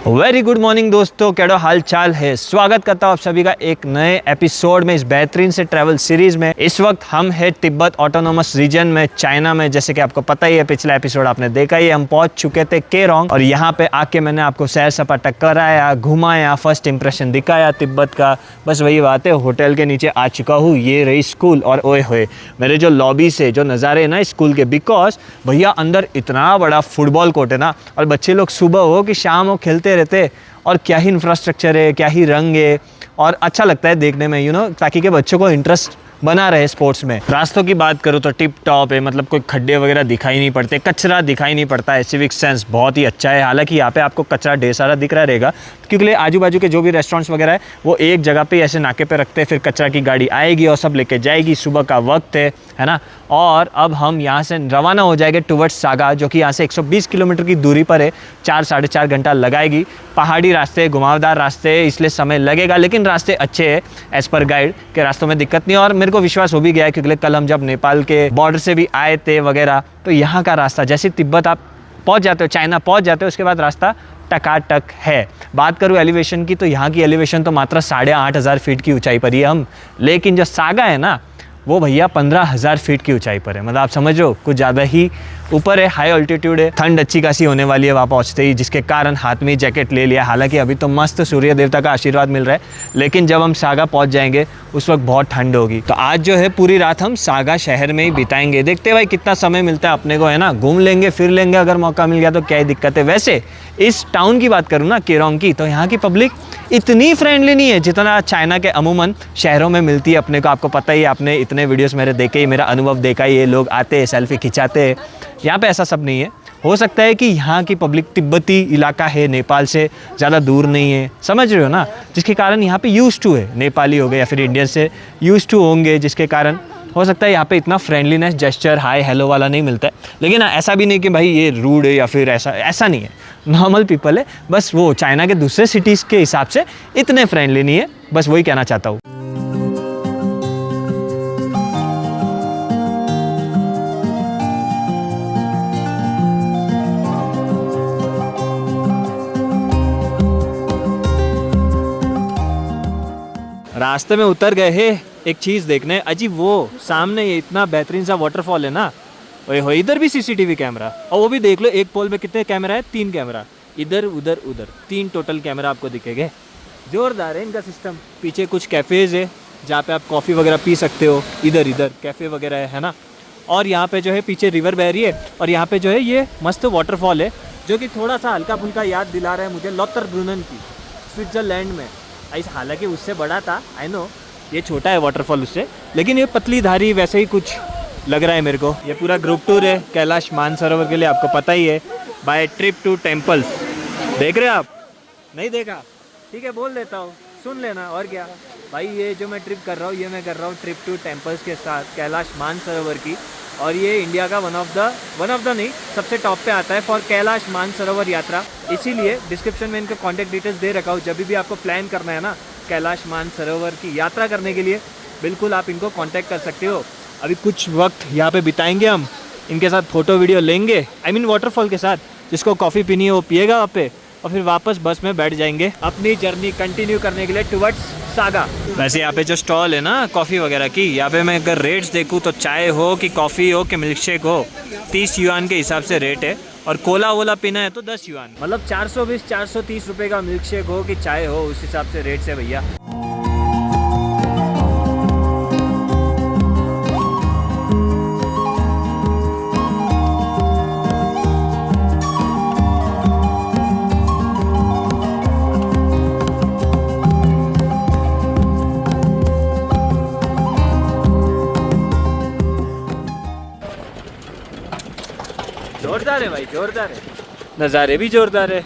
Very good morning दोस्तों, कैडो हाल चाल है। स्वागत करता हूँ आप सभी का एक नए एपिसोड में, इस बेहतरीन से ट्रैवल सीरीज में। इस वक्त हम है तिब्बत ऑटोनोमस रीजन में, चाइना में। जैसे कि आपको पता ही है, पिछला एपिसोड आपने देखा ही है, हम पहुंच चुके थे केरोंग और यहाँ पे आके मैंने आपको सैर सपाटा कराया, घुमाया, फर्स्ट इंप्रेशन दिखाया तिब्बत का। बस वही बात है, होटल के नीचे आ चुका हूँ। ये रही स्कूल और ओए होए मेरे जो लॉबी से जो नज़ारे ना स्कूल के, बिकॉज भैया अंदर इतना बड़ा फुटबॉल कोर्ट है ना, और बच्चे लोग सुबह हो कि शाम हो खेलते रहते। और क्या ही इंफ्रास्ट्रक्चर है, क्या ही रंग है, और अच्छा लगता है देखने में, ताकि के बच्चों को इंटरेस्ट बना रहे स्पोर्ट्स में। रास्तों की बात करूँ तो टिप टॉप है, मतलब कोई खड्डे वगैरह दिखाई नहीं पड़ते, कचरा दिखाई नहीं पड़ता है, सिविक सेंस बहुत ही अच्छा है। हालांकि यहाँ पे आपको कचरा ढेर सारा दिख रहा रहेगा, क्योंकि आजू बाजू के जो भी रेस्टोरेंट्स वगैरह है वो एक जगह पे ऐसे नाके पे रखते हैं, फिर कचरा की गाड़ी आएगी और सब लेके जाएगी। सुबह का वक्त है ना। और अब हम यहाँ से रवाना हो जाएंगे टुवर्ड्स सागा, जो कि यहाँ से 120 किलोमीटर की दूरी पर है। 4-4.5 घंटा लगाएगी। पहाड़ी रास्ते, घुमावदार रास्ते, इसलिए समय लगेगा, लेकिन रास्ते अच्छे हैं एज़ पर गाइड के। रास्तों में दिक्कत नहीं है, और मेरे को विश्वास हो भी गया है, क्योंकि कल हम जब नेपाल के बॉर्डर से भी आए थे वगैरह, तो यहाँ का रास्ता जैसे तिब्बत आप पहुँच जाते हो, चाइना पहुँच जाते हो, उसके बाद रास्ता टकाटक है। बात करूँ एलिवेशन की, तो यहाँ की एलिवेशन तो मात्र 8,500 फीट की ऊंचाई पर ही है हम, लेकिन जो सागा है ना वो भैया 15,000 फीट की ऊंचाई पर है। मतलब आप समझो कुछ ज़्यादा ही ऊपर है, हाई ऑल्टीट्यूड है। ठंड अच्छी खासी होने वाली है वहाँ पहुँचते ही, जिसके कारण हाथ में जैकेट ले लिया। हालांकि अभी तो मस्त सूर्य देवता का आशीर्वाद मिल रहा है, लेकिन जब हम सागा पहुँच जाएंगे उस वक्त बहुत ठंड होगी। तो आज जो है पूरी रात हम सागा शहर में ही बिताएंगे। देखते हैं भाई कितना समय मिलता है अपने को, है ना। घूम लेंगे फिर लेंगे, अगर मौका मिल गया तो क्या ही दिक्कत है। वैसे इस टाउन की बात करूँ ना, केरोंग की, तो यहाँ की पब्लिक इतनी फ्रेंडली नहीं है जितना चाइना के अमूमन शहरों में मिलती है अपने को। आपको पता ही है, आपने इतने वीडियोस मेरे देखे ही, मेरा अनुभव देखा ही है। लोग आते हैं, सेल्फी खिंचाते हैं। यहाँ पे ऐसा सब नहीं है। हो सकता है कि यहाँ की पब्लिक तिब्बती इलाका है, नेपाल से ज़्यादा दूर नहीं है, समझ रहे हो ना, जिसके कारण यहाँ पे यूज टू है। नेपाली हो गए या फिर इंडियन से यूज टू होंगे, जिसके कारण हो सकता है यहाँ पे इतना फ्रेंडलीनेस, जेस्चर, हाय हेलो वाला नहीं मिलता है। लेकिन ऐसा भी नहीं कि भाई ये रूड है या फिर ऐसा नहीं है। नॉर्मल पीपल है, बस वो चाइना के दूसरे सिटीज़ के हिसाब से इतने फ्रेंडली नहीं है, बस वही कहना चाहता हूँ। रास्ते में उतर गए हैं एक चीज़ देखने। अजीब, वो सामने ये इतना बेहतरीन सा वाटरफॉल है ना, ओए हो, इधर भी सीसीटीवी कैमरा। और वो भी देख लो, एक पोल में कितने कैमरा है, 3 कैमरा, इधर उधर उधर 3 टोटल कैमरा आपको दिखेंगे। जोरदार है इनका सिस्टम। पीछे कुछ कैफ़ेज़ है जहाँ पे आप कॉफ़ी वगैरह पी सकते हो, इधर कैफ़े वगैरह है ना। और यहाँ पे जो है पीछे रिवर बह रही है, और यहाँ पे जो है ये मस्त वाटरफॉल है, जो कि थोड़ा सा हल्का फुल्का याद दिला रहा है मुझे लॉथरब्रुनन की, स्विट्ज़रलैंड में। हालांकि उससे बड़ा था, आई नो, ये छोटा है वाटरफॉल उससे, लेकिन ये पतली धारी वैसे ही कुछ लग रहा है मेरे को। ये पूरा ग्रुप टूर है कैलाश मानसरोवर के लिए, आपको पता ही है, बाय ट्रिप टू टेम्पल्स। देख रहे हो आप? नहीं देखा? ठीक है, बोल देता हूँ, सुन लेना। और क्या भाई, ये जो मैं ट्रिप कर रहा हूँ, ये मैं कर रहा हूँ ट्रिप टू टेम्पल्स के साथ, कैलाश मानसरोवर की। और ये इंडिया का वन ऑफ द नहीं, सबसे टॉप पे आता है फॉर कैलाश मानसरोवर यात्रा। इसीलिए डिस्क्रिप्शन में इनका कॉन्टैक्ट डिटेल्स दे रखा हूँ। जब भी आपको प्लान करना है ना कैलाश मानसरोवर की यात्रा करने के लिए, बिल्कुल आप इनको कांटेक्ट कर सकते हो। अभी कुछ वक्त यहाँ पे बिताएंगे हम, इनके साथ फ़ोटो वीडियो लेंगे, आई मीन वाटरफॉल के साथ। जिसको कॉफ़ी पीनी है वो पिएगा वहाँ पे, और फिर वापस बस में बैठ जाएंगे अपनी जर्नी कंटिन्यू करने के लिए टुवर्ड्स सागा। वैसे यहाँ पे जो स्टॉल है ना कॉफ़ी वगैरह की, यहाँ पे मैं अगर रेट्स देखूँ तो चाय हो कि कॉफ़ी हो कि मिल्क शेक हो, 30 युआन के हिसाब से रेट है। और कोला वोला पीना है तो 10 युआन, मतलब 420-430 रुपये का मिल्क शेक हो कि चाय हो, उस हिसाब से रेट है भैया। जोरदार है भाई, जोरदार है, नज़ारे भी जोरदार है,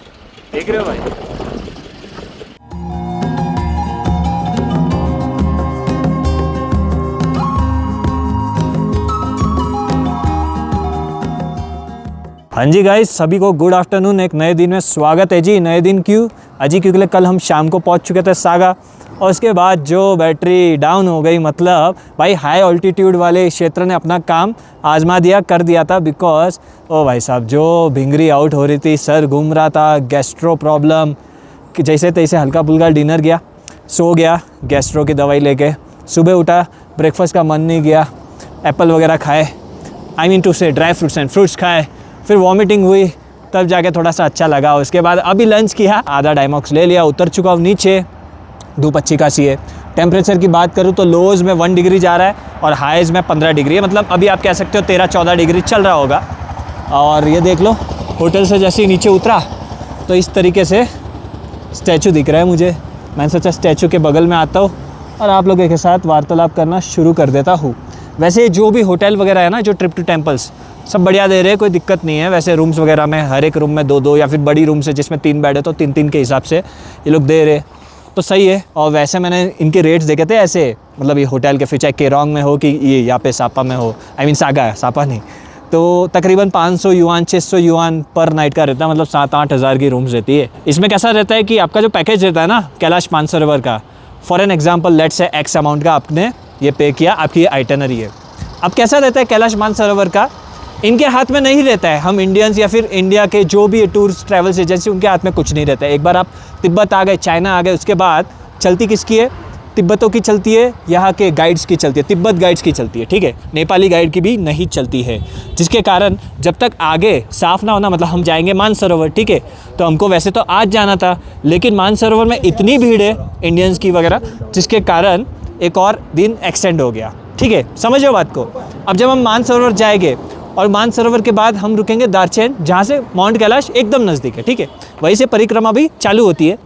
देख रहे हो भाई। हाँ जी गाइस, सभी को गुड आफ्टरनून। एक नए दिन में स्वागत है जी। नए दिन क्यों अजी? क्योंकि कल हम शाम को पहुंच चुके थे सागा, और उसके बाद जो बैटरी डाउन हो गई, मतलब भाई हाई ऑल्टीट्यूड वाले क्षेत्र ने अपना काम आजमा दिया, कर दिया था। बिकॉज ओ भाई साहब जो भिंगरी आउट हो रही थी, सर घूम रहा था, गैस्ट्रो प्रॉब्लम, कि जैसे तैसे हल्का फुल्का डिनर किया, सो गया गैस्ट्रो की दवाई लेके। सुबह उठा, ब्रेकफास्ट का मन नहीं किया, एप्पल वगैरह खाए, आई मीन टू से ड्राई फ्रूट्स एंड फ्रूट्स खाए, फिर वॉमिटिंग हुई, तब जाके थोड़ा सा अच्छा लगा। उसके बाद अभी लंच किया, आधा डाइमॉक्स ले लिया, उतर चुका हूँ नीचे, धूप अच्छी खासी है। टेम्परेचर की बात करूँ तो लोज़ में 1 डिग्री जा रहा है और हाइज़ में 15 डिग्री है, मतलब अभी आप कह सकते हो 13-14 डिग्री चल रहा होगा। और ये देख लो, होटल से जैसे ही नीचे उतरा तो इस तरीके से स्टैचू दिख रहा है मुझे। मैंने सोचा स्टैचू के बगल में आता हूँ और आप लोगों के साथ वार्तालाप करना शुरू कर देता हूँ। वैसे जो भी होटल वगैरह है ना, जो ट्रिप टू टेम्पल्स, सब बढ़िया दे रहे हैं, कोई दिक्कत नहीं है। वैसे रूम्स वगैरह में हर एक रूम में 2-2 या फिर बड़ी रूम्स है जिसमें 3 बेड है तो 3-3 के हिसाब से ये लोग दे रहे, तो सही है। और वैसे मैंने इनके रेट्स देखे थे ऐसे, मतलब ये होटल के, फिर चाहे केरोंग में हो कि ये यहाँ पे सापा में हो, आई मीन सागा, सापा नहीं, तो तकरीबन 500 युआन 600 युआन पर नाइट का रहता है, मतलब 7-8 हज़ार की रूम्स रहती है। इसमें कैसा रहता है कि आपका जो पैकेज रहता है ना कैलाश मानसरोवर का, for an example let's say x amount का आपने ये पे किया, आपकी ये आइटनरी है। अब कैसा रहता है कैलाश मानसरोवर का, इनके हाथ में नहीं रहता है। हम इंडियंस या फिर इंडिया के जो भी टूरिस्ट ट्रैवल्स एजेंसी, उनके हाथ में कुछ नहीं रहता है। एक बार आप तिब्बत आ गए, चाइना आ गए, उसके बाद चलती किसकी है? तिब्बतों की चलती है, यहाँ के गाइड्स की चलती है, तिब्बत गाइड्स की चलती है, ठीक है। नेपाली गाइड की भी नहीं चलती है, जिसके कारण जब तक आगे साफ ना होना, मतलब हम जाएंगे मानसरोवर, ठीक है, तो हमको वैसे तो आज जाना था, लेकिन मानसरोवर में इतनी भीड़ है इंडियंस की वगैरह, जिसके कारण एक और दिन एक्सटेंड हो गया, ठीक है। समझो बात को। अब जब हम मानसरोवर जाएंगे और मानसरोवर के बाद हम रुकेंगे दार्चेन, जहाँ से माउंट कैलाश एकदम नज़दीक है, ठीक है। वहीं से परिक्रमा भी चालू होती है।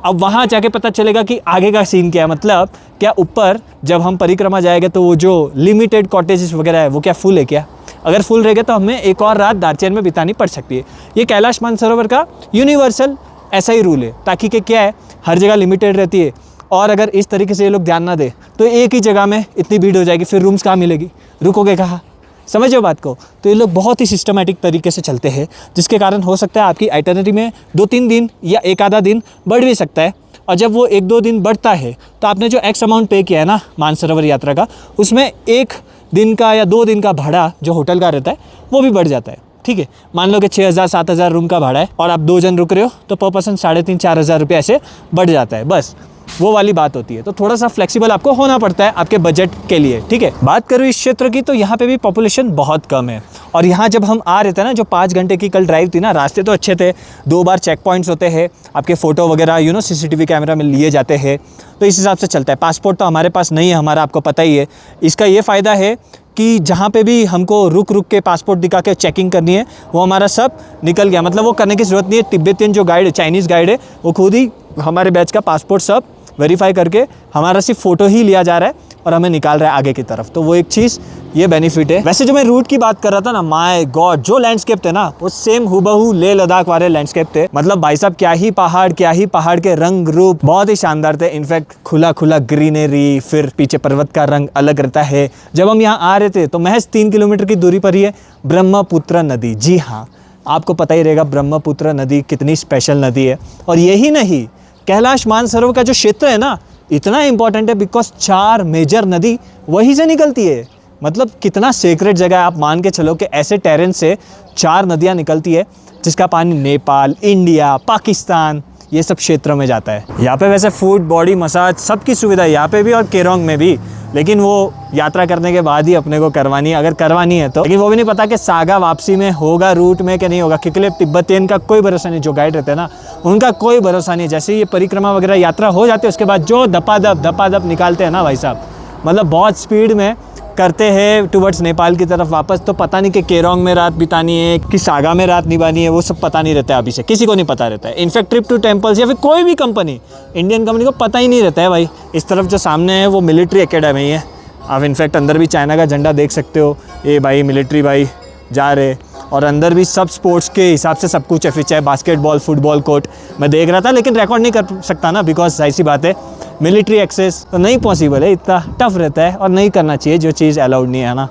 अब वहाँ जाके पता चलेगा कि आगे का सीन क्या है, मतलब क्या ऊपर जब हम परिक्रमा जाएंगे तो वो जो लिमिटेड कॉटेजेस वगैरह है वो क्या फुल है क्या? अगर फुल रहेगा तो हमें एक और रात दार्चेन में बितानी पड़ सकती है। ये कैलाश मानसरोवर का यूनिवर्सल ऐसा ही रूल है, ताकि कि क्या है, हर जगह लिमिटेड रहती है। और अगर इस तरीके से ये लोग ध्यान ना दे तो एक ही जगह में इतनी भीड़ हो जाएगी, फिर रूम्स कहाँ मिलेगी, रुकोगे कहाँ? समझो बात को। तो ये लोग बहुत ही सिस्टमेटिक तरीके से चलते हैं, जिसके कारण हो सकता है आपकी आइटनरी में 2-3 दिन या एक आधा दिन बढ़ भी सकता है। और जब वो 1-2 दिन बढ़ता है तो आपने जो एक्स अमाउंट पे किया है ना मानसरोवर यात्रा का, उसमें 1 दिन का या 2 दिन का भाड़ा जो होटल का रहता है वो भी बढ़ जाता है, ठीक है। मान लो कि 6,000-7,000 रूम का भाड़ा है और आप 2 जन रुक रहे हो तो पर पर्सन 3,500-4 हज़ार रुपये ऐसे बढ़ जाता है, बस वो वाली बात होती है। तो थोड़ा सा फ्लेक्सिबल आपको होना पड़ता है आपके बजट के लिए, ठीक है। बात करूँ इस क्षेत्र की तो यहाँ पे भी पॉपुलेशन बहुत कम है। और यहाँ जब हम आ रहे थे ना, जो 5 घंटे की कल ड्राइव थी ना, रास्ते तो अच्छे थे, 2 बार चेक पॉइंट्स होते हैं, आपके फ़ोटो वगैरह CCTV कैमरा में लिए जाते हैं, तो इस हिसाब से चलता है। पासपोर्ट तो हमारे पास नहीं है, हमारा आपको पता ही है। इसका ये फ़ायदा है कि जहाँ पे भी हमको रुक के पासपोर्ट दिखा के चेकिंग करनी है, वो हमारा सब निकल गया, मतलब वो करने की ज़रूरत नहीं है। तिब्बतियन जो गाइड है, चाइनीज़ गाइड है, वो खुद ही हमारे बैच का पासपोर्ट सब वेरीफाई करके हमारा सिर्फ फ़ोटो ही लिया जा रहा है और हमें निकाल रहा है आगे की तरफ। तो वो एक चीज़, ये बेनिफिट है। वैसे जो मैं रूट की बात कर रहा था ना, माय गॉड, जो लैंडस्केप थे ना वो सेम हुबहू लेह लद्दाख वाले लैंडस्केप थे। मतलब भाई साहब क्या ही पहाड़ के रंग रूप बहुत ही शानदार थे। इनफैक्ट खुला ग्रीनरी, फिर पीछे पर्वत का रंग अलग रहता है। जब हम यहाँ आ रहे थे तो महज 3 किलोमीटर की दूरी पर ही है ब्रह्मपुत्र नदी। जी हाँ, आपको पता ही रहेगा ब्रह्मपुत्र नदी कितनी स्पेशल नदी है। और यही नहीं, कैलाश मानसरोवर का जो क्षेत्र है ना, इतना इंपॉर्टेंट है बिकॉज 4 मेजर नदी वहीं से निकलती है। मतलब कितना सेक्रेट जगह है। आप मान के चलो कि ऐसे टेरेन से 4 नदियाँ निकलती है, जिसका पानी नेपाल, इंडिया, पाकिस्तान, ये सब क्षेत्रों में जाता है। यहाँ पे वैसे फूड, बॉडी मसाज सबकी सुविधा है यहाँ पे भी और केरोंग में भी, लेकिन वो यात्रा करने के बाद ही अपने को करवानी है, अगर करवानी है तो। लेकिन वो भी नहीं पता कि सागा वापसी में होगा रूट में कि नहीं होगा, क्योंकि तिब्बतियन का कोई भरोसा नहीं, जो गाइड रहते हैं ना उनका कोई भरोसा नहीं। जैसे ये परिक्रमा वगैरह यात्रा हो जाती है, उसके बाद जो धपाधप निकालते हैं ना भाई साहब, मतलब बहुत स्पीड में करते हैं टुवर्ड्स नेपाल की तरफ वापस। तो पता नहीं कि केरोंग में रात बितानी है कि सागा में रात निभानी है, वो सब पता नहीं रहता है अभी से, किसी को नहीं पता रहता है। इनफैक्ट ट्रिप टू टेम्पल्स या फिर कोई भी कंपनी, इंडियन कंपनी को पता ही नहीं रहता है भाई। इस तरफ जो सामने है वो मिलिट्री एकेडमी है। आप इनफैक्ट अंदर भी चाइना का झंडा देख सकते हो, ये भाई मिलिट्री भाई जा रहे। और अंदर भी सब स्पोर्ट्स के हिसाब से सब कुछ है, फिर चाहे बास्केटबॉल, फुटबॉल कोर्ट। मैं देख रहा था लेकिन रिकॉर्ड नहीं कर सकता ना, बिकॉज ऐसी सी बात है, मिलिट्री एक्सेस तो नहीं पॉसिबल है, इतना टफ रहता है और नहीं करना चाहिए जो चीज़ अलाउड नहीं है ना।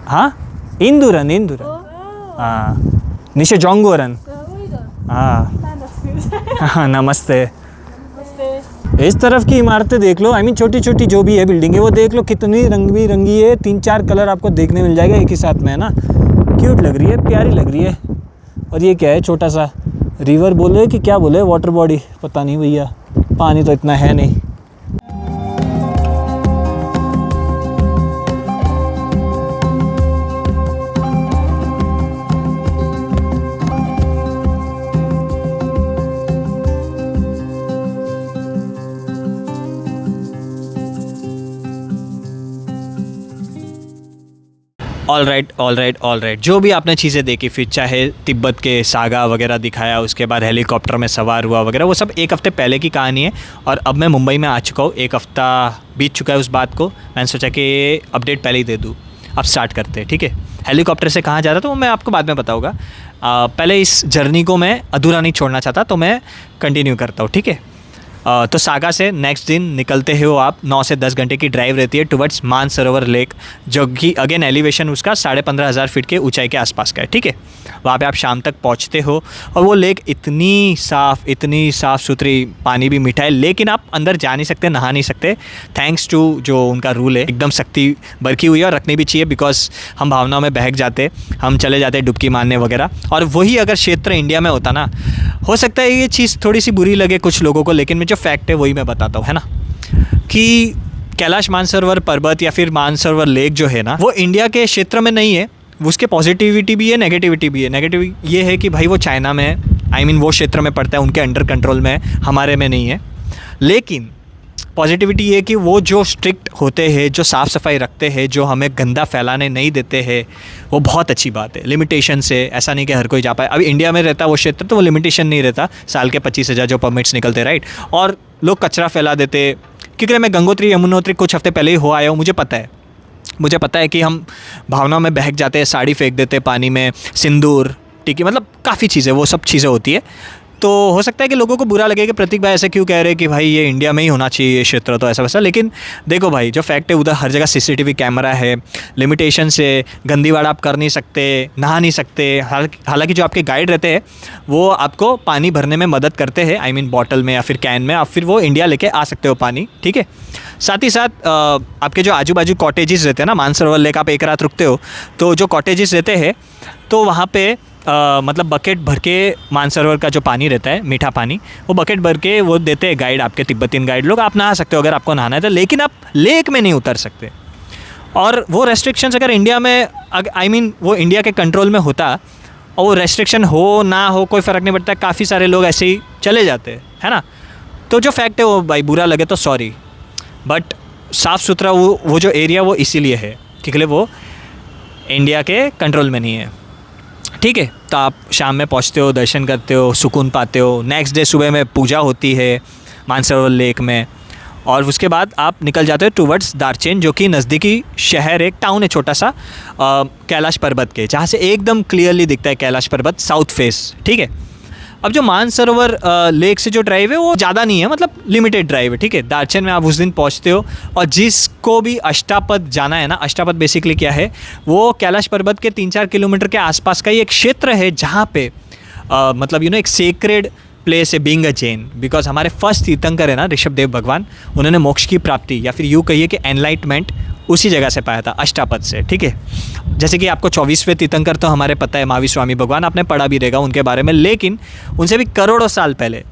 हाँ, इंदुरन हाँ, निशे जोंगोरन हाँ। हाँ, नमस्ते। इस तरफ की इमारतें देख लो, आई मीन छोटी छोटी जो भी है बिल्डिंग है वो देख लो, कितनी रंग बिरंगी है, 3-4 कलर आपको देखने मिल जाएगा एक ही साथ में, है ना। क्यूट लग रही है, प्यारी लग रही है। और ये क्या है, छोटा सा रिवर बोले कि क्या बोले, वाटर बॉडी, पता नहीं भैया, पानी तो इतना है नहीं। ऑल राइट, जो भी आपने चीज़ें देखी, फिर चाहे तिब्बत के सागा वगैरह दिखाया, उसके बाद हेलीकॉप्टर में सवार हुआ वगैरह, वो सब एक हफ़्ते पहले की कहानी है। और अब मैं मुंबई में आ चुका हूँ, एक हफ़्ता बीत चुका है उस बात को। मैंने सोचा कि अपडेट पहले ही दे दूँ। अब स्टार्ट करते हैं, ठीक है। हेलीकॉप्टर से कहाँ जा रहा था वो मैं आपको बाद में बताऊँगा। पहले इस जर्नी को मैं अधूरा नहीं छोड़ना चाहता, तो मैं कंटिन्यू करता हूँ, ठीक है। तो सागा से नेक्स्ट दिन निकलते हो आप, 9 से 10 घंटे की ड्राइव रहती है टुवर्ड्स मानसरोवर लेक, जो कि अगेन एलिवेशन उसका 15,500 फीट के ऊंचाई के आसपास का है, ठीक है। वहाँ पे आप शाम तक पहुँचते हो और वो लेक इतनी साफ़ सुथरी, पानी भी मीठा है, लेकिन आप अंदर जा नहीं सकते, नहा नहीं सकते, थैंक्स टू जो उनका रूल है, एकदम सख्ती बरकी हुई है और रखनी भी चाहिए, बिकॉज हम भावनाओं में बहक जाते, हम चले जाते डुबकी मारने वगैरह। और वही अगर क्षेत्र इंडिया में होता ना, हो सकता है ये चीज़ थोड़ी सी बुरी लगे कुछ लोगों को, लेकिन जो फैक्ट है वही मैं बताता हूँ, है ना, कि कैलाश मानसरोवर पर्वत या फिर मानसरोवर लेक जो है ना, वो इंडिया के क्षेत्र में नहीं है। उसके पॉजिटिविटी भी है, नेगेटिविटी भी है। नेगेटिव ये है कि भाई वो चाइना में है, आई मीन वो क्षेत्र में पड़ता है, उनके अंडर कंट्रोल में है, हमारे में नहीं है। लेकिन पॉजिटिविटी ये कि वो जो स्ट्रिक्ट होते हैं, जो साफ़ सफाई रखते हैं, जो हमें गंदा फैलाने नहीं देते हैं, वो बहुत अच्छी बात है। लिमिटेशन से, ऐसा नहीं कि हर कोई जा पाए। अभी इंडिया में रहता वो क्षेत्र तो वो लिमिटेशन नहीं रहता, साल के 25,000 जो परमिट्स निकलते, राइट। और लोग कचरा फैला देते, क्योंकि मैं गंगोत्री यमुनोत्री कुछ हफ्ते पहले ही हो आया हूँ, मुझे पता है कि हम भावनाओं में बहक जाते हैं, साड़ी फेंक देते पानी में, सिंदूर, टिकी, मतलब काफ़ी चीज़ें, वो सब चीज़ें होती है। तो हो सकता है कि लोगों को बुरा लगे कि प्रतीक भाई ऐसे क्यों कह रहे हैं कि भाई ये इंडिया में ही होना चाहिए ये क्षेत्र, तो ऐसा वैसा। लेकिन देखो भाई, जो फैक्ट है उधर हर जगह सीसीटीवी कैमरा है, लिमिटेशन से गंदीवाड़ा आप कर नहीं सकते, नहा नहीं सकते। हालांकि जो आपके गाइड रहते हैं वो आपको पानी भरने में मदद करते हैं, आई मीन बॉटल में या फिर कैन में, आप फिर वो इंडिया लेके आ सकते हो पानी, ठीक है। साथ ही साथ आपके जो आजू बाजू कॉटेजेस रहते हैं ना, मानसरोवर लेक आप एक रात रुकते हो, तो जो कॉटेजेस रहते हैं तो वहाँ पे मतलब बकेट भर के मानसरोवर का जो पानी रहता है, मीठा पानी, वो बकेट भर के वो देते हैं गाइड, आपके तिब्बतीन गाइड लोग। आप नहा सकते हो अगर आपको नहाना है तो, लेकिन आप लेक में नहीं उतर सकते। और वो रेस्ट्रिक्शंस अगर इंडिया में, आई मीन वो इंडिया के कंट्रोल में होता और वो रेस्ट्रिक्शन हो ना हो कोई फ़र्क नहीं पड़ता, काफ़ी सारे लोग ऐसे ही चले जाते हैं, है ना। तो जो फैक्ट है वो भाई बुरा लगे तो सॉरी, बट साफ़ सुथरा वो जो एरिया वो इसीलिए है क्योंकि वो इंडिया के कंट्रोल में नहीं है, ठीक है। तो आप शाम में पहुंचते हो, दर्शन करते हो, सुकून पाते हो। नेक्स्ट डे सुबह में पूजा होती है मानसरोवर लेक में, और उसके बाद आप निकल जाते हो टूवर्ड्स दार्चेन, जो कि नज़दीकी शहर, एक टाउन है छोटा सा कैलाश पर्वत के, जहाँ से एकदम क्लियरली दिखता है कैलाश पर्वत साउथ फेस, ठीक है। अब जो मानसरोवर लेक से जो ड्राइव है वो ज़्यादा नहीं है, मतलब लिमिटेड ड्राइव है, ठीक है। दार्चेन में आप उस दिन पहुंचते हो, और जिसको भी अष्टापद जाना है ना, अष्टापद बेसिकली क्या है, वो कैलाश पर्वत के 3-4 किलोमीटर के आसपास का ही एक क्षेत्र है जहाँ पे मतलब एक सेक्रेड प्लेस है, बीइंग अ जैन, बिकॉज हमारे फर्स्ट तीर्थंकर है ना ऋषभदेव भगवान, उन्होंने मोक्ष की प्राप्ति या फिर यूँ कहिए कि एनलाइटमेंट उसी जगह से पाया था, अष्टापद से, ठीक है। जैसे कि आपको 24वें तीर्थंकर तो हमारे पता है, महावीर स्वामी भगवान, आपने पढ़ा भी रहेगा उनके बारे में, लेकिन उनसे भी करोड़ों साल पहले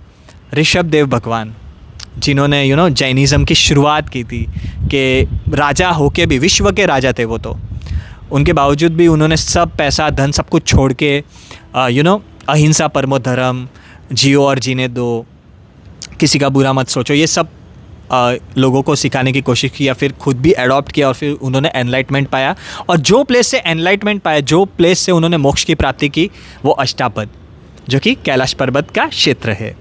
ऋषभदेव भगवान, जिन्होंने जैनिज़्म की शुरुआत की थी, कि राजा होके भी, विश्व के राजा थे वो तो, उनके बावजूद भी उन्होंने सब पैसा धन सब कुछ छोड़ के अहिंसा परमो धर्म, जियो और जीने दो, किसी का बुरा मत सोचो, ये सब लोगों को सिखाने की कोशिश की, या फिर खुद भी अडॉप्ट किया, और फिर उन्होंने एनलाइटमेंट पाया। और जो प्लेस से एनलाइटमेंट पाया, जो प्लेस से उन्होंने मोक्ष की प्राप्ति की, वो अष्टापद, जो कि कैलाश पर्वत का क्षेत्र है।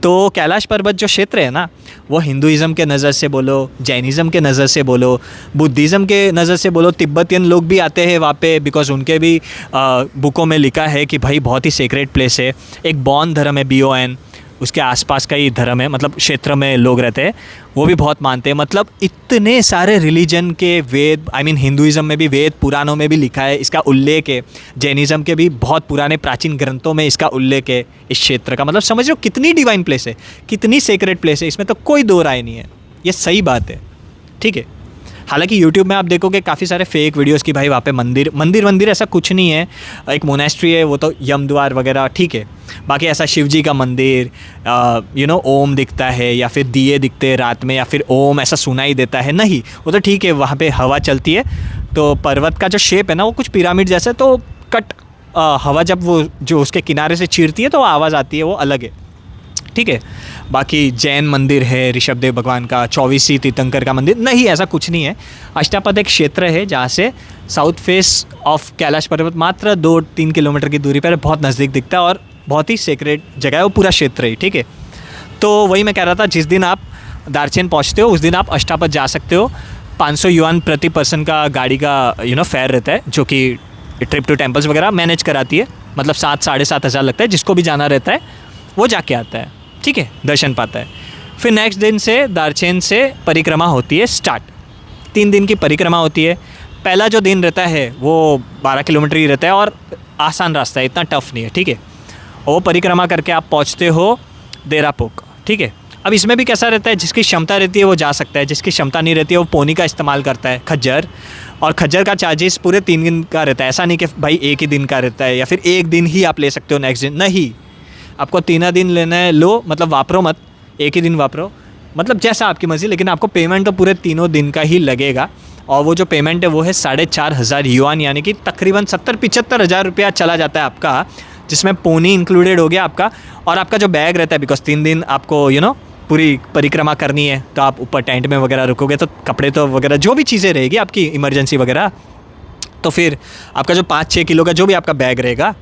तो कैलाश पर्वत जो क्षेत्र है ना, वो हिंदुइज़्म के नज़र से बोलो, जैनिज़्म के नज़र से बोलो, बुद्धिज़्म के नज़र से बोलो, तिब्बतियन लोग भी आते हैं वहाँ पे, बिकॉज उनके भी बुकों में लिखा है कि भाई बहुत ही सेक्रेट प्लेस है। एक बौद्ध धर्म है, BON, उसके आसपास का ही धर्म है, मतलब क्षेत्र में लोग रहते हैं, वो भी बहुत मानते हैं। मतलब इतने सारे रिलीजन के वेद, आई मीन हिंदुइज़्म में भी वेद पुराणों में भी लिखा है, इसका उल्लेख है। जैनिज़्म के भी बहुत पुराने प्राचीन ग्रंथों में इसका उल्लेख है इस क्षेत्र का। मतलब समझ रहे हो कितनी डिवाइन प्लेस है, कितनी सेक्रेट प्लेस है, इसमें तो कोई दो राय नहीं है, ये सही बात है, ठीक है। हालांकि YouTube में आप देखोगे काफ़ी सारे फेक वीडियोस की भाई वहाँ पे मंदिर ऐसा कुछ नहीं है। एक मोनेस्ट्री है, वो तो यमद्वार वगैरह, ठीक है। बाकी ऐसा शिव जी का मंदिर, ओम दिखता है या फिर दिए दिखते हैं रात में, या फिर ओम ऐसा सुनाई देता है, नहीं, वो तो ठीक है। वहाँ पे हवा चलती है, तो पर्वत का जो शेप है ना वो कुछ पिरामिड जैसा, तो हवा जब वो जो उसके किनारे से चीरती है तो आवाज़ आती है, वो अलग है, ठीक है। बाकी जैन मंदिर है, ऋषभदेव भगवान का, 24 तीर्थंकर का मंदिर, नहीं, ऐसा कुछ नहीं है। अष्टापद एक क्षेत्र है जहाँ से साउथ फेस ऑफ कैलाश पर्वत मात्र 2-3 किलोमीटर की दूरी पर बहुत नज़दीक दिखता है, और बहुत ही सेक्रेट जगह है वो पूरा क्षेत्र है, ठीक है। तो वही मैं कह रहा था, जिस दिन आप दार्चेन पहुँचते हो उस दिन आप अष्टापद जा सकते हो। 500 युआन प्रति पर्सन का गाड़ी का फेयर रहता है, जो कि ट्रिप टू टेम्पल्स वगैरह मैनेज कराती है। मतलब 7-7.5 हज़ार लगता है, जिसको भी जाना रहता है वो जाके आता है, ठीक है, दर्शन पाता है। फिर नेक्स्ट दिन से दार्चेन से परिक्रमा होती है स्टार्ट। 3 दिन की परिक्रमा होती है। पहला जो दिन रहता है वो 12 किलोमीटर ही रहता है, और आसान रास्ता है, इतना टफ नहीं है, ठीक है। और वो परिक्रमा करके आप पहुंचते हो देरापोक, ठीक है। अब इसमें भी कैसा रहता है, जिसकी क्षमता रहती है वो जा सकता है, जिसकी क्षमता नहीं रहती है वो पोनी का इस्तेमाल करता है, खज्जर। और खज्जर का चार्जेस पूरे 3 दिन का रहता है, ऐसा नहीं कि भाई एक ही दिन का रहता है या फिर एक दिन ही आप ले सकते हो, नेक्स्ट दिन नहीं, आपको 3 दिन लेना है, लो, मतलब वापरो मत, एक ही दिन वापरो, मतलब जैसा आपकी मर्ज़ी, लेकिन आपको पेमेंट तो पूरे 3 दिन का ही लगेगा। और वो जो पेमेंट है वो है 4,500 युआन, यानी कि तकरीबन 70-75 हज़ार रुपया चला जाता है आपका, जिसमें पोनी इंक्लूडेड हो गया आपका। और आपका जो बैग रहता है, बिकॉज 3 दिन आपको पूरी परिक्रमा करनी है, तो आप ऊपर टेंट में वगैरह रुकोगे, तो कपड़े तो वगैरह जो भी चीज़ें रहेगी आपकी इमरजेंसी वगैरह, तो फिर आपका जो 5-6 किलो का जो भी आपका बैग रहेगा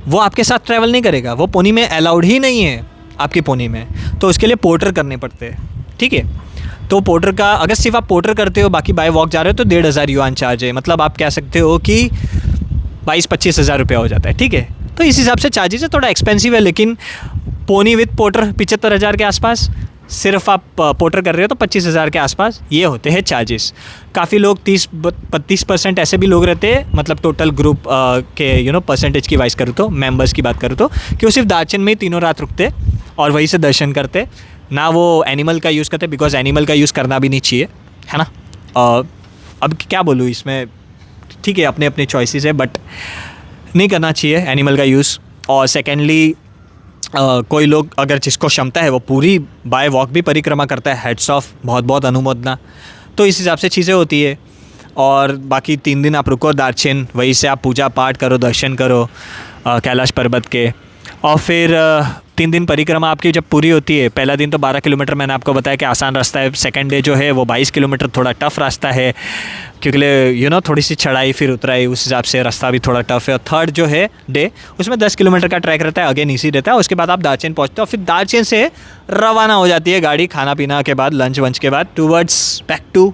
वो आपके साथ ट्रैवल नहीं करेगा, वो पोनी में अलाउड ही नहीं है आपकी पोनी में, तो उसके लिए पोर्टर करने पड़ते हैं, ठीक है। तो पोर्टर का, अगर सिर्फ आप पोर्टर करते हो, बाकी बाय वॉक जा रहे हो, तो 1,500 युआन चार्ज है। मतलब आप कह सकते हो कि 22-25 हज़ार रुपया हो जाता है, ठीक है। तो इस हिसाब से चार्जेस है, थोड़ा एक्सपेंसिव है, लेकिन पोनी विद पोर्टर 75 हज़ार के आसपास, सिर्फ आप पोर्टर कर रहे हो तो 25 हज़ार के आसपास ये होते हैं चार्जेस। काफ़ी लोग 30-32% ऐसे भी लोग रहते हैं, मतलब टोटल ग्रुप के परसेंटेज की वाइज करूँ तो, मेंबर्स की बात करूँ तो, कि वो सिर्फ दार्चेन में ही 3 रात रुकते और वहीं से दर्शन करते, ना वो एनिमल का यूज़ करते, बिकॉज एनिमल का यूज़ करना भी नहीं चाहिए, है ना। अब क्या बोलूँ इसमें, ठीक है, अपने अपने चॉइसेस है, बट नहीं करना चाहिए एनिमल का यूज़। और सेकेंडली कोई लोग अगर जिसको क्षमता है वो पूरी बाय वॉक भी परिक्रमा करता है, हेड्स ऑफ, बहुत बहुत अनुमोदना। तो इस हिसाब से चीज़ें होती है। और बाकी 3 दिन आप रुको दार्चेन, वहीं से आप पूजा पाठ करो, दर्शन करो कैलाश पर्वत के। और फिर 3 दिन परिक्रमा आपकी जब पूरी होती है, पहला दिन तो 12 किलोमीटर मैंने आपको बताया कि आसान रास्ता है, सेकंड डे जो है वो 22 किलोमीटर थोड़ा टफ रास्ता है, क्योंकि थोड़ी सी चढ़ाई फिर उतराई, उस हिसाब से रास्ता भी थोड़ा टफ है। और थर्ड जो है डे, उसमें 10 किलोमीटर का ट्रैक रहता है, अगेन इसी रहता है। उसके बाद आप दार्चेन पहुँचते हो, फिर दार्चेन से रवाना हो जाती है गाड़ी, खाना पीना के बाद, लंच वंच के बाद, टूवर्ड्स बैक टू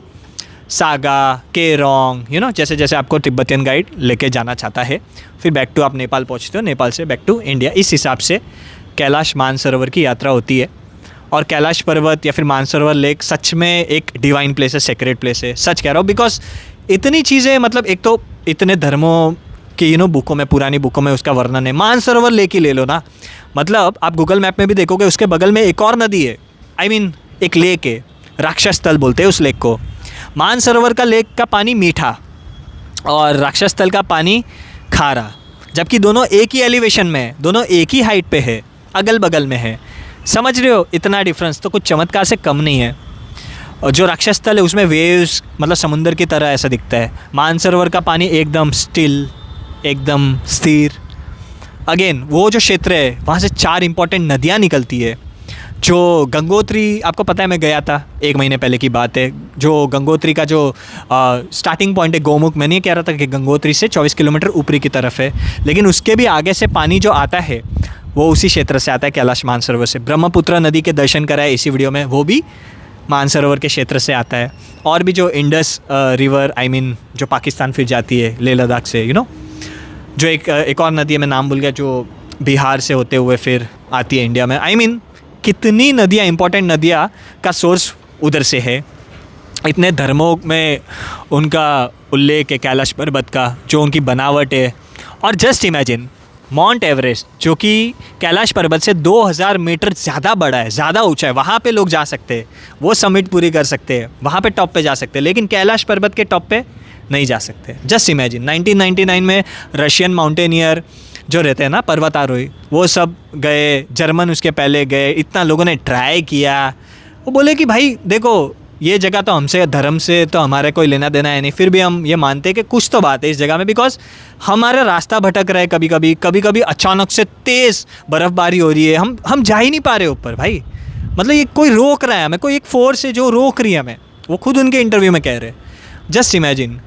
सागा, केरोंग, जैसे जैसे आपको तिब्बतियन गाइड लेके जाना चाहता है। फिर बैक टू आप नेपाल पहुँचते हो, नेपाल से बैक टू इंडिया। इस हिसाब से कैलाश मानसरोवर की यात्रा होती है। और कैलाश पर्वत या फिर मानसरोवर लेक सच में एक डिवाइन प्लेस है, सेक्रेट प्लेस है, सच कह रहा हूँ। बिकॉज इतनी चीज़ें, मतलब एक तो इतने धर्मों की बुकों में, पुरानी बुकों में उसका वर्णन है। मानसरोवर लेक ही ले लो ना, मतलब आप गूगल मैप में भी देखोगे उसके बगल में एक और नदी है, एक लेक है, राक्षस तल बोलते हैं उस लेक को। मानसरोवर का लेक का पानी मीठा और राक्षस तल का पानी खारा, जबकि दोनों एक ही एलिवेशन में है, दोनों एक ही हाइट पे है, अगल बगल में है। समझ रहे हो इतना डिफरेंस, तो कुछ चमत्कार से कम नहीं है। और जो राक्षस तल है उसमें वेव्स, मतलब समुंदर की तरह ऐसा दिखता है। मानसरोवर का पानी एकदम स्टिल, एकदम स्थिर। अगेन वो जो क्षेत्र है वहाँ से 4 इंपॉर्टेंट नदियाँ निकलती है। जो गंगोत्री, आपको पता है मैं गया था 1 महीने पहले की बात है, जो गंगोत्री का जो स्टार्टिंग पॉइंट है गोमुख, मैं नहीं कह रहा था कि गंगोत्री से 24 किलोमीटर ऊपरी की तरफ है, लेकिन उसके भी आगे से पानी जो आता है वो उसी क्षेत्र से आता है, कैलाश मानसरोवर से। ब्रह्मपुत्र नदी के दर्शन कराए इसी वीडियो में, वो भी मानसरोवर के क्षेत्र से आता है। और भी जो इंडस रिवर, जो पाकिस्तान फिर जाती है लेह लद्दाख से, जो एक और नदी है, मैं नाम भूल गया, जो बिहार से होते हुए फिर आती है इंडिया में। कितनी नदियाँ, इंपॉर्टेंट नदियाँ का सोर्स उधर से है। इतने धर्मों में उनका उल्लेख है कैलाश पर्वत का, जो उनकी बनावट है। और जस्ट इमेजिन माउंट एवरेस्ट, जो कि कैलाश पर्वत से 2000 मीटर ज़्यादा बड़ा है, ज़्यादा ऊंचा है, वहाँ पे लोग जा सकते हैं, वो समिट पूरी कर सकते हैं, वहाँ पे टॉप पे जा सकते हैं, लेकिन कैलाश पर्वत के टॉप पे नहीं जा सकते। जस्ट इमेजिन 1999 में रशियन माउंटेनियर जो रहते हैं ना, पर्वतारोही, वो सब गए, जर्मन उसके पहले गए, इतना लोगों ने ट्राई किया। वो बोले कि भाई देखो, ये जगह तो हमसे, धर्म से तो हमारे कोई लेना देना है नहीं, फिर भी हम ये मानते हैं कि कुछ तो बात है इस जगह में, बिकॉज हमारा रास्ता भटक रहा है। कभी कभी अचानक से तेज़ बर्फ़बारी हो रही है, हम जा ही नहीं पा रहे ऊपर भाई। मतलब ये कोई रोक रहा है हमें, कोई एक फोर्स है जो रोक रही है हमें। वो खुद उनके इंटरव्यू में कह रहे हैं। जस्ट इमेजिन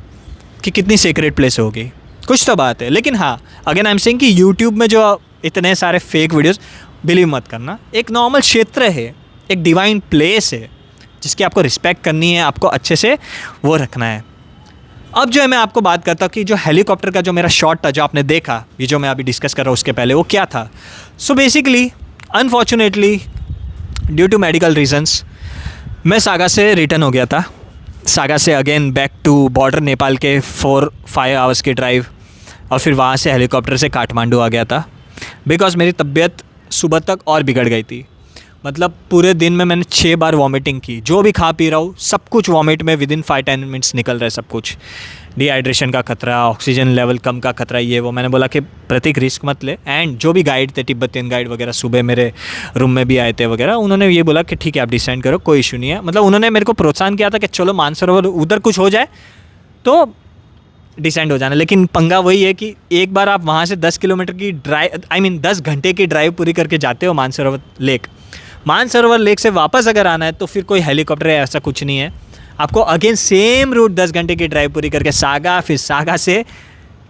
कि कितनी सीक्रेट प्लेस होगी, कुछ तो बात है। लेकिन हाँ, अगेन आई एम सेइंग कि यूट्यूब में जो इतने सारे फेक वीडियोस, बिलीव मत करना। एक नॉर्मल क्षेत्र है, एक डिवाइन प्लेस है जिसकी आपको रिस्पेक्ट करनी है, आपको अच्छे से वो रखना है। अब जो है मैं आपको बात करता हूँ कि जो हेलीकॉप्टर का जो मेरा शॉट था, जो आपने देखा, ये जो मैं अभी डिस्कस कर रहा हूँ उसके पहले, वो क्या था। So basically unfortunately due to medical reasons मैं सागा से रिटर्न हो गया था। सागा से again back to border Nepal के 4-5 आवर्स की ड्राइव, और फिर वहाँ से हेलीकॉप्टर से काठमांडू आ गया था। बिकॉज मेरी तबीयत सुबह तक और बिगड़ गई थी। मतलब पूरे दिन में मैंने 6 बार वॉमिटिंग की। जो भी खा पी रहा हूँ सब कुछ वॉमिट में विदिन 5-10 मिनट्स निकल रहा है सब कुछ। डिहाइड्रेशन का खतरा, ऑक्सीजन लेवल कम का खतरा, ये वो। मैंने बोला कि प्रतीक रिस्क मत ले। एंड जो भी गाइड थे, तिब्बतियन गाइड वगैरह, सुबह मेरे रूम में भी आए थे वगैरह, उन्होंने ये बोला कि ठीक है आप डिसाइड करो, कोई इशू नहीं है। मतलब उन्होंने मेरे को प्रोत्साहन किया था कि चलो मानसरोवर उधर कुछ हो जाए तो डिसाइड हो जाना। लेकिन पंगा वही है कि एक बार आप वहाँ से 10 किलोमीटर की ड्राइव, 10 घंटे की ड्राइव पूरी करके जाते हो मानसरोवर लेक। मानसरोवर लेक से वापस अगर आना है तो फिर कोई हेलीकॉप्टर है ऐसा कुछ नहीं है। आपको अगेन सेम रूट 10 घंटे की ड्राइव पूरी करके सागा, फिर सागा से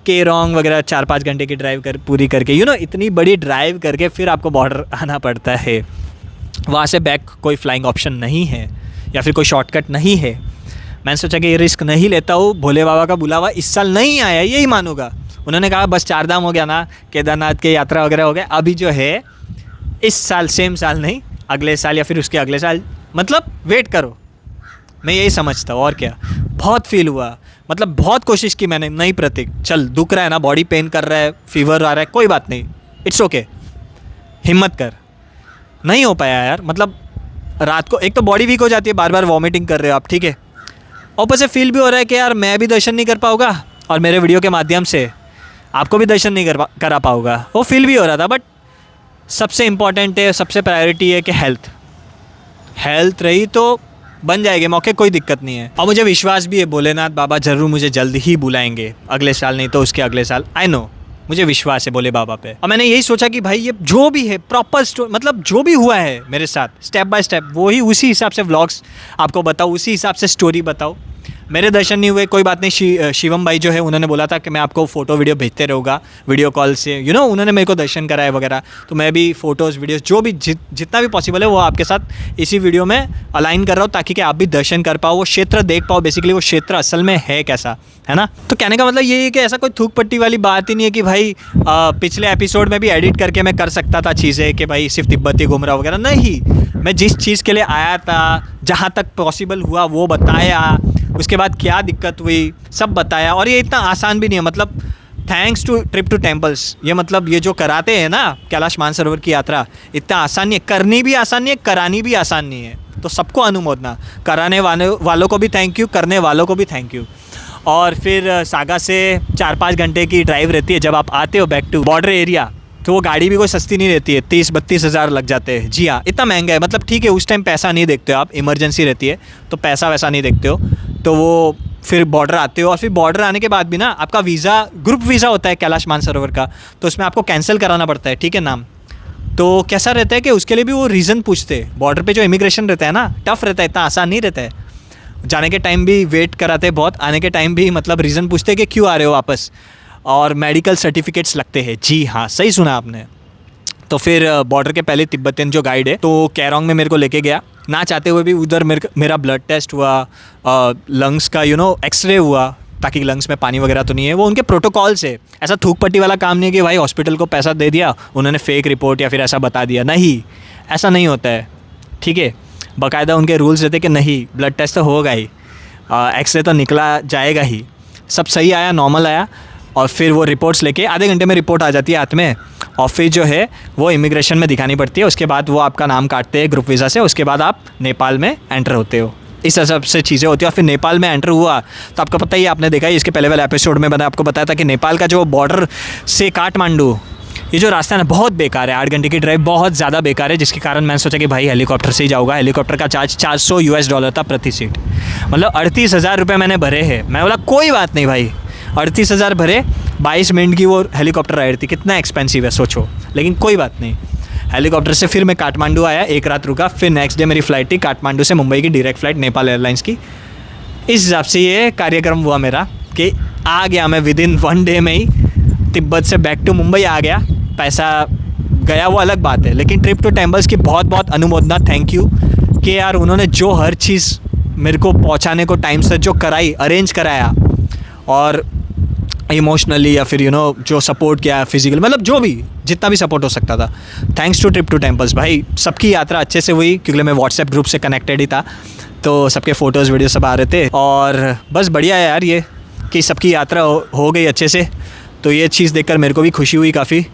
केरोंग वगैरह 4-5 घंटे की ड्राइव पूरी करके, इतनी बड़ी ड्राइव करके फिर आपको बॉर्डर आना पड़ता है। वहाँ से बैक कोई फ्लाइंग ऑप्शन नहीं है या फिर कोई शॉर्टकट नहीं है। मैंने सोचा कि ये रिस्क नहीं लेता हूँ। भोले बाबा का बुलावा इस साल नहीं आया, यही मानूंगा। उन्होंने कहा बस 4 धाम हो गया ना, केदारनाथ के यात्रा वगैरह हो गया, अभी जो है इस साल, सेम साल नहीं, अगले साल या फिर उसके अगले साल, मतलब वेट करो। मैं यही समझता हूँ, और क्या। बहुत फील हुआ, मतलब बहुत कोशिश की मैंने। नहीं प्रतीक, चल, दुख रहा है ना, बॉडी पेन कर रहा है, फीवर आ रहा है, कोई बात नहीं, इट्स ओके, हिम्मत कर। नहीं हो पाया यार। मतलब रात को एक तो बॉडी वीक हो जाती है, बार बार वॉमिटिंग कर रहे हो आप, ठीक है। ऊपर से फील भी हो रहा है कि यार मैं भी दर्शन नहीं कर पाऊँगा और मेरे वीडियो के माध्यम से आपको भी दर्शन नहीं करा पाऊँगा, वो फील भी हो रहा था। बट सबसे इम्पॉर्टेंट है, सबसे प्रायोरिटी है कि हेल्थ रही तो बन जाएंगे मौके, कोई दिक्कत नहीं है। और मुझे विश्वास भी है भोलेनाथ बाबा ज़रूर मुझे जल्द ही बुलाएंगे, अगले साल नहीं तो उसके अगले साल। आई नो, मुझे विश्वास है भोले बाबा पे। और मैंने यही सोचा कि भाई ये जो भी है प्रॉपर स्टोरी, मतलब जो भी हुआ है मेरे साथ स्टेप बाय स्टेप, वो ही उसी हिसाब से व्लॉग्स आपको बताऊँ, उसी हिसाब से स्टोरी बताऊँ। मेरे दर्शन नहीं हुए, कोई बात नहीं। शिवम भाई जो है उन्होंने बोला था कि मैं आपको फ़ोटो वीडियो भेजते रहूँगा वीडियो कॉल से, उन्होंने मेरे को दर्शन कराए वगैरह। तो मैं भी फ़ोटोज़ वीडियोज़ जो भी जितना भी पॉसिबल है वो आपके साथ इसी वीडियो में अलाइन कर रहा हूँ, ताकि कि आप भी दर्शन कर पाओ, वो क्षेत्र देख पाओ, बेसिकली वो क्षेत्र असल में है कैसा, है ना। तो कहने का मतलब ये है कि ऐसा कोई थूक पट्टी वाली बात ही नहीं है कि भाई पिछले एपिसोड में भी एडिट करके मैं कर सकता था चीज़ें कि भाई सिर्फ तिब्बती घूम रहा वगैरह। नहीं, मैं जिस चीज़ के लिए आया था, जहाँ तक पॉसिबल हुआ वो बताया, उसके बाद क्या दिक्कत हुई सब बताया। और ये इतना आसान भी नहीं है, मतलब thanks to trip to temples, ये मतलब ये जो कराते हैं ना कैलाश मानसरोवर की यात्रा, इतना आसान नहीं है, करनी भी आसान नहीं है, करानी भी आसान नहीं है। तो सबको अनुमोदना, कराने वालों को भी थैंक यू, करने वालों को भी थैंक यू। और फिर सागा से 4-5 घंटे की ड्राइव रहती है। जब आप आते हो बैक टू बॉर्डर एरिया, तो वो गाड़ी भी कोई सस्ती नहीं रहती है, 30-32 हज़ार लग जाते हैं। जी हाँ, इतना महंगा है। मतलब ठीक है, उस टाइम पैसा नहीं देखते हो आप, इमरजेंसी रहती है तो पैसा वैसा नहीं देखते हो। तो वो फिर बॉर्डर आते हो, और फिर बॉर्डर आने के बाद भी ना आपका वीज़ा, ग्रुप वीज़ा होता है कैलाश मानसरोवर का, तो उसमें आपको कैंसिल कराना पड़ता है, ठीक है, नाम। तो कैसा रहता है कि उसके लिए भी वो रीज़न पूछते हैं। बॉर्डर पे जो इमिग्रेशन रहता है ना, टफ रहता है, इतना आसान नहीं रहता है। जाने के टाइम भी वेट कराते हैं बहुत, आने के टाइम भी मतलब रीज़न पूछते हैं कि क्यों आ रहे हो वापस, और मेडिकल सर्टिफिकेट्स लगते हैं। जी हाँ, सही सुना आपने। तो फिर बॉर्डर के पहले तिब्बतियन जो गाइड है तो केरोंग में मेरे को लेके गया, ना चाहते हुए भी। उधर मेरा ब्लड टेस्ट हुआ, लंग्स का एक्सरे हुआ, ताकि लंग्स में पानी वगैरह तो नहीं है। वो उनके प्रोटोकॉल से, ऐसा थूक पट्टी वाला काम नहीं है कि भाई हॉस्पिटल को पैसा दे दिया उन्होंने फेक रिपोर्ट या फिर ऐसा बता दिया, नहीं। ऐसा नहीं होता है, ठीक है। बाकायदा उनके रूल्स रहते कि नहीं, ब्लड टेस्ट तो होगा ही, एक्सरे तो निकला जाएगा ही, सब सही आया, नॉर्मल आया, और फिर वो रिपोर्ट्स लेके आधे घंटे में रिपोर्ट आ जाती है हाथ में, और फिर जो है वो इमिग्रेशन में दिखानी पड़ती है। उसके बाद वो आपका नाम काटते हैं ग्रुप वीज़ा से, उसके बाद आप नेपाल में एंटर होते हो। इस हिसाब से चीज़ें होती है। और फिर नेपाल में एंटर हुआ तो आपको पता ही, आपने देखा ही इसके पहले वाले एपिसोड में मैंने आपको बताया था कि नेपाल का जो बॉर्डर से काठमांडू ये जो रास्ता है ना, बहुत बेकार है। 8 घंटे की ड्राइव बहुत ज़्यादा बेकार है, जिसके कारण मैंने सोचा कि भाई हेलीकॉप्टर से ही जाऊँगा। हेलीकॉप्टर का चार्ज $400 था प्रति सीट, मतलब 38,000 रुपये मैंने भरे हैं। मैं बोला कोई बात नहीं भाई, 38,000 भरे, 22 मिनट की वो हेलीकॉप्टर राइड थी, कितना एक्सपेंसिव है सोचो, लेकिन कोई बात नहीं। हेलीकॉप्टर से फिर मैं काठमांडू आया, 1 रात रुका, फिर नेक्स्ट डे मेरी फ़्लाइट थी काठमांडू से मुंबई की डायरेक्ट फ़्लाइट नेपाल एयरलाइंस की। इस हिसाब से ये कार्यक्रम हुआ मेरा कि आ गया मैं विदिन 1 डे में ही, तिब्बत से बैक टू मुंबई आ गया। पैसा गया वो अलग बात है, लेकिन ट्रिप टू टेम्पल्स की बहुत बहुत अनुमोदना, थैंक यू कि यार उन्होंने जो हर चीज़ मेरे को पहुंचाने को टाइम से जो कराई, अरेंज कराया, और इमोशनली या फिर जो सपोर्ट किया फिजिकल, मतलब जो भी जितना भी सपोर्ट हो सकता था, thanks to trip to temples भाई। सबकी यात्रा अच्छे से हुई क्योंकि मैं व्हाट्सएप ग्रुप से कनेक्टेड ही था, तो सबके फ़ोटोज़ वीडियो सब आ रहे थे, और बस बढ़िया है यार ये कि सबकी यात्रा हो गई अच्छे से। तो ये चीज़ देखकर मेरे को भी खुशी हुई काफ़ी,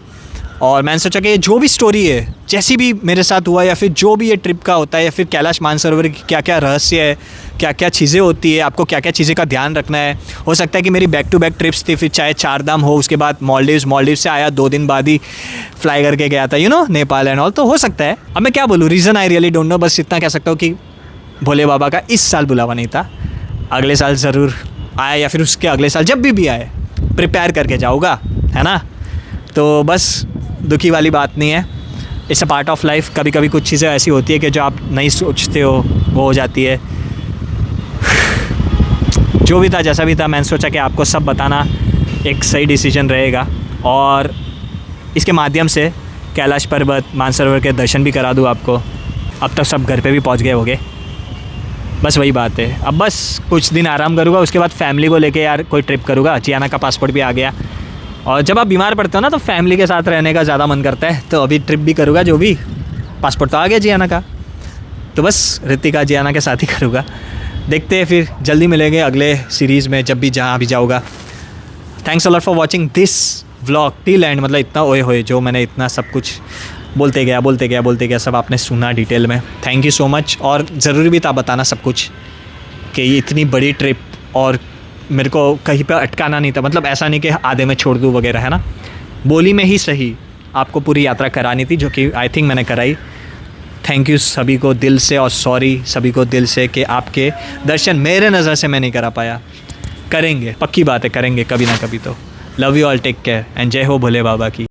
और मैंने सोचा कि जो भी स्टोरी है, जैसी भी मेरे साथ हुआ, या फिर जो भी ये ट्रिप का होता है, या फिर कैलाश मानसरोवर की क्या क्या रहस्य है, क्या क्या चीज़ें होती है, आपको क्या क्या चीज़ें का ध्यान रखना है। हो सकता है कि मेरी बैक टू बैक ट्रिप्स थी, फिर चाहे 4 धाम हो, उसके बाद मालदीव से आया 2 दिन बाद ही फ्लाई करके गया था नेपाल एंड ऑल, तो हो सकता है। अब मैं क्या बोलूँ, reason I really don't know, बस इतना कह सकता हूँ कि भोले बाबा का इस साल बुलावा नहीं था, अगले साल ज़रूर आए, या फिर उसके अगले साल जब भी आए प्रिपेयर करके जाऊँगा, है ना। तो बस दुखी वाली बात नहीं है, it's a part of life. कभी कभी कुछ चीज़ें ऐसी होती है कि जो आप नहीं सोचते हो वो हो जाती है। जो भी था, जैसा भी था, मैंने सोचा कि आपको सब बताना एक सही डिसीजन रहेगा, और इसके माध्यम से कैलाश पर्वत, मानसरोवर के दर्शन भी करा दूँ आपको। अब तक सब घर पे भी पहुंच गए होंगे, बस वही बात है। अब बस कुछ दिन आराम करूँगा, उसके बाद फैमिली को लेके यार कोई ट्रिप करूँगा। जियाना का पासपोर्ट भी आ गया, और जब आप बीमार पड़ते हो ना तो फैमिली के साथ रहने का ज़्यादा मन करता है, तो अभी ट्रिप भी करूँगा। जो भी पासपोर्ट तो आ गया जियाना का, तो बस रितिका जियाना के साथ ही करूँगा। देखते हैं, फिर जल्दी मिलेंगे अगले सीरीज़ में, जब भी जहाँ भी जाऊँगा। Thanks a lot for watching this vlog till and, मतलब इतना ओए होए जो मैंने इतना सब कुछ बोलते गया सब आपने सुना डिटेल में। Thank you so much. और ज़रूरी भी था बताना सब कुछ कि ये इतनी बड़ी ट्रिप, और मेरे को कहीं पे अटकाना नहीं था, मतलब ऐसा नहीं कि आधे में छोड़ दूँ वगैरह, है ना। बोली में ही सही आपको पूरी यात्रा करानी थी, जो कि आई थिंक मैंने कराई। थैंक यू सभी को दिल से, और सॉरी सभी को दिल से कि आपके दर्शन मेरे नज़र से मैं नहीं करा पाया। करेंगे, पक्की बात है, करेंगे कभी ना कभी तो। Love you all, take care and जय हो भोले बाबा की।